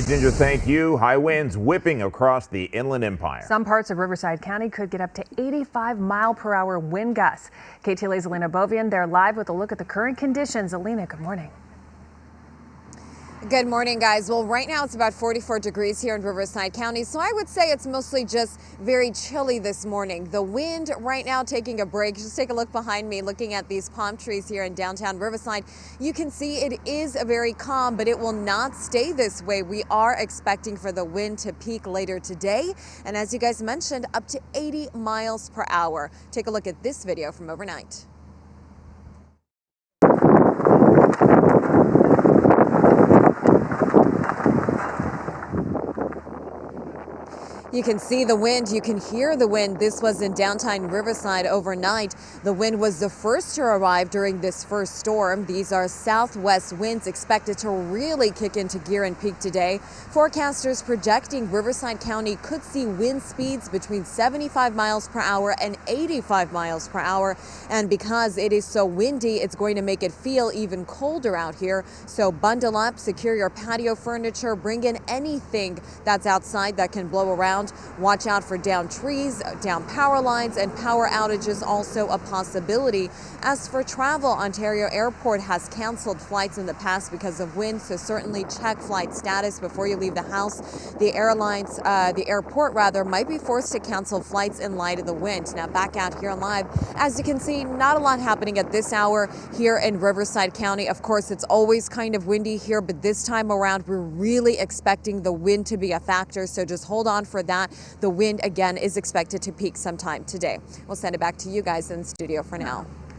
right, Ginger, thank you. High winds whipping across the Inland Empire. Some parts of Riverside County could get up to 85-mile-per-hour wind gusts. KTLA's Alina Bovian, they're live with a look at the current conditions. Alina, good morning. Good morning, guys. Well, right now it's about 44 degrees here in Riverside County, so I would say it's mostly just very chilly this morning. The wind right now taking a break. Just take a look behind me, looking at these palm trees here in downtown Riverside. You can see it is very calm, but it will not stay this way. We are expecting for the wind to peak later today, and as you guys mentioned, up to 80 miles per hour. Take a look at this video from overnight. You can see the wind, you can hear the wind. This was in downtown Riverside overnight. The wind was the first to arrive during this first storm. These are southwest winds expected to really kick into gear and peak today. Forecasters projecting Riverside County could see wind speeds between 75 miles per hour and 85 miles per hour. And because it is so windy, it's going to make it feel even colder out here. So bundle up, secure your patio furniture, bring in anything that's outside that can blow around. Watch out for downed trees, down power lines, and power outages also a possibility. As for travel, Ontario Airport has canceled flights in the past because of wind, so certainly check flight status before you leave the house. The airport might be forced to cancel flights in light of the wind. Now back out here live. As you can see, not a lot happening at this hour here in Riverside County. Of course, it's always kind of windy here, but this time around, we're really expecting the wind to be a factor, so just hold on for that. The wind again is expected to peak sometime today. We'll send it back to you guys in the studio for now.